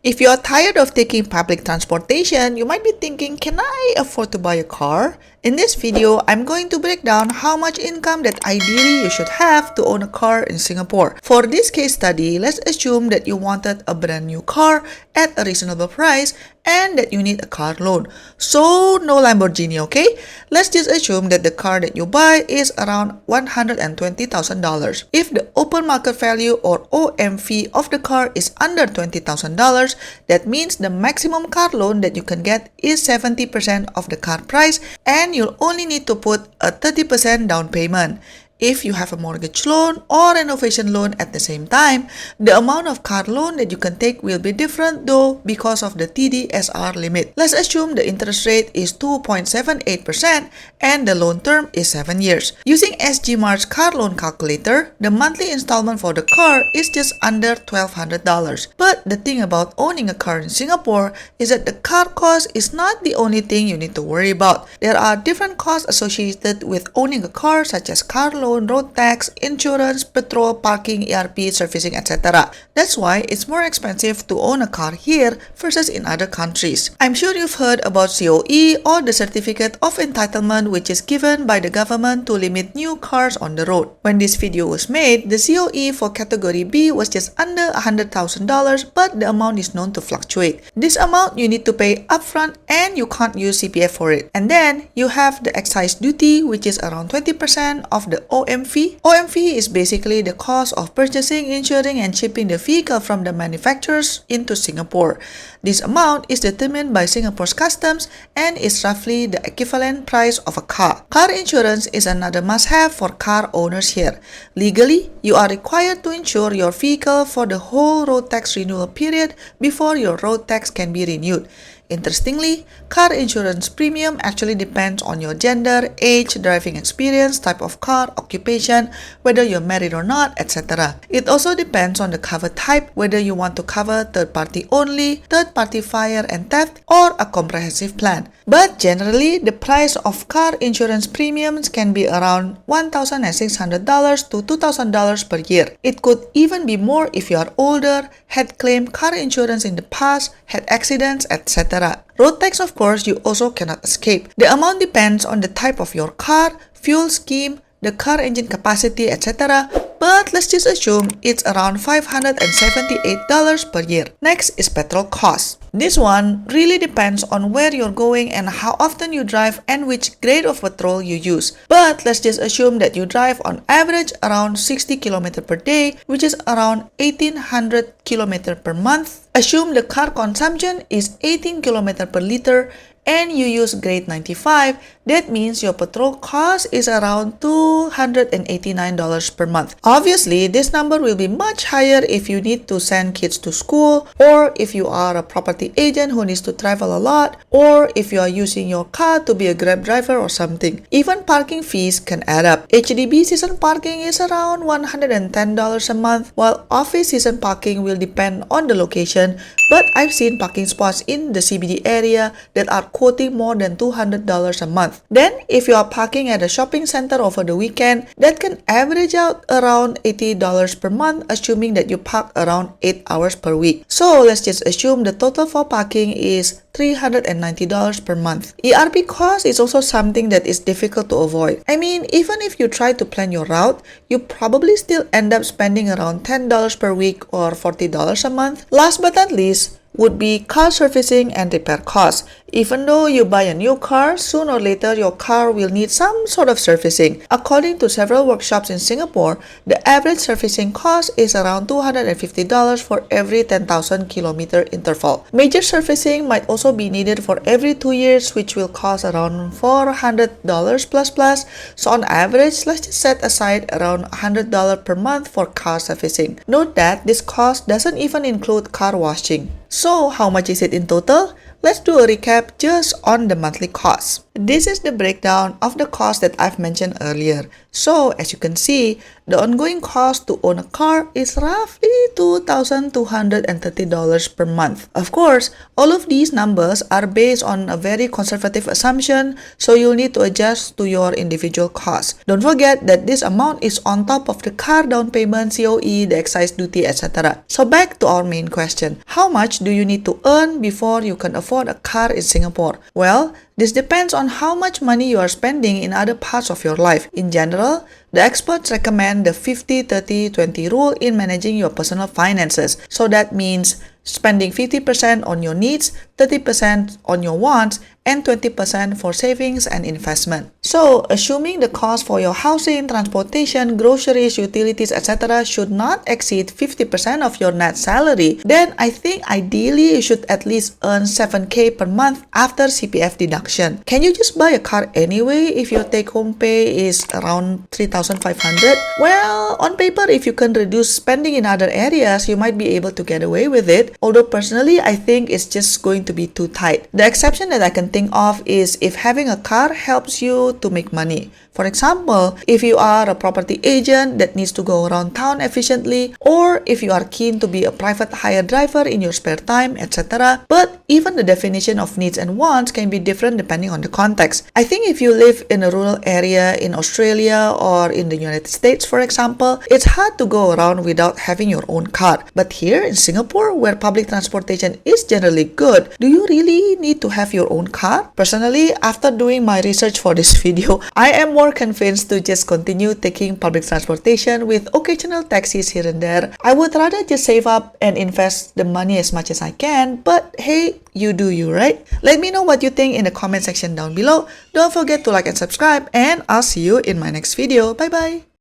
If you are tired of taking public transportation, you might be thinking, can I afford to buy a car? In this video, I'm going to break down how much income that ideally you should have to own a car in Singapore. For this case study, let's assume that you wanted a brand new car at a reasonable price and that you need a car loan. So no Lamborghini, okay? Let's just assume that the car that you buy is around $120,000. If the open market value or OMV of the car is under $20,000, that means the maximum car loan that you can get is 70% of the car price, and you'll only need to put a 30% down payment. If you have a mortgage loan or renovation loan at the same time, the amount of car loan that you can take will be different though because of the TDSR limit. Let's assume the interest rate is 2.78% and the loan term is 7 years. Using SGMart's car loan calculator, the monthly installment for the car is just under $1,200. But the thing about owning a car in Singapore is that the car cost is not the only thing you need to worry about. There are different costs associated with owning a car, such as car loan, road tax, insurance, petrol, parking, ERP, servicing, etc. That's why it's more expensive to own a car here versus in other countries. I'm sure you've heard about COE, or the Certificate of Entitlement, which is given by the government to limit new cars on the road. When this video was made, the COE for category B was just under $100,000, but the amount is known to fluctuate. This amount you need to pay upfront and you can't use CPF for it. And then you have the excise duty, which is around 20% of the OMV. OMV is basically the cost of purchasing, insuring, and shipping the vehicle from the manufacturers into Singapore. This amount is determined by Singapore's customs and is roughly the equivalent price of a car. Car insurance is another must-have for car owners here. Legally, you are required to insure your vehicle for the whole road tax renewal period before your road tax can be renewed. Interestingly, car insurance premium actually depends on your gender, age, driving experience, type of car, occupation, whether you're married or not, etc. It also depends on the cover type, whether you want to cover third-party only, third-party fire and theft, or a comprehensive plan. But generally, the price of car insurance premiums can be around $1,600 to $2,000 per year. It could even be more if you are older, had claimed car insurance in the past, had accidents, etc. Road tax, of course, you also cannot escape. The amount depends on the type of your car, fuel scheme, the car engine capacity, etc. But let's just assume it's around $578 per year. Next is petrol costs. This one really depends on where you're going and how often you drive and which grade of petrol you use. But let's just assume that you drive on average around 60 km per day, which is around 1800 km per month. Assume the car consumption is 18 km per liter and you use grade 95, that means your petrol cost is around $289 per month. Obviously, this number will be much higher if you need to send kids to school, or if you are a property agent who needs to travel a lot, or if you are using your car to be a Grab driver or something. Even parking fees can add up. HDB season parking is around $110 a month, while office season parking will depend on the location, but I've seen parking spots in the CBD area that are quoting more than $200 a month. Then, if you are parking at a shopping center over the weekend, that can average out around $80 per month, assuming that you park around 8 hours per week. So, let's just assume the total for parking is $390 per month. ERP cost is also something that is difficult to avoid. I mean, even if you try to plan your route, you probably still end up spending around $10 per week or $40 a month. Last but not least would be car servicing and repair costs. Even though you buy a new car, sooner or later your car will need some sort of servicing. According to several workshops in Singapore, the average servicing cost is around $250 for every 10,000 kilometer interval. Major servicing might also be needed for every 2 years, which will cost around $400 plus. So on average, let's just set aside around $100 per month for car servicing. Note that this cost doesn't even include car washing. So how much is it in total? Let's do a recap just on the monthly costs. This is the breakdown of the cost that I've mentioned earlier. So, as you can see, the ongoing cost to own a car is roughly $2,230 per month. Of course, all of these numbers are based on a very conservative assumption, so you'll need to adjust to your individual costs. Don't forget that this amount is on top of the car down payment, COE, the excise duty, etc. So back to our main question. How much do you need to earn before you can afford a car in Singapore? Well, this depends on how much money you are spending in other parts of your life. In general, the experts recommend the 50-30-20 rule in managing your personal finances. So that means spending 50% on your needs, 30% on your wants, and 20% for savings and investment. So, assuming the cost for your housing, transportation, groceries, utilities, etc. should not exceed 50% of your net salary, then I think ideally you should at least earn 7K per month after CPF deduction. Can you just buy a car anyway if your take-home pay is around 3,500? Well, on paper, if you can reduce spending in other areas, you might be able to get away with it. Although personally, I think it's just going to be too tight. The exception that I can think of is if having a car helps you to make money. For example, if you are a property agent that needs to go around town efficiently, or if you are keen to be a private hire driver in your spare time, etc. But even the definition of needs and wants can be different depending on the context. I think if you live in a rural area in Australia or in the United States, for example, it's hard to go around without having your own car. But here in Singapore, where public transportation is generally good, do you really need to have your own car? Personally, after doing my research for this video, I am more convinced to just continue taking public transportation with occasional taxis here and there. I would rather just save up and invest the money as much as I can, but hey, you do you, right? Let me know what you think in the comment section down below. Don't forget to like and subscribe, and I'll see you in my next video. Bye bye!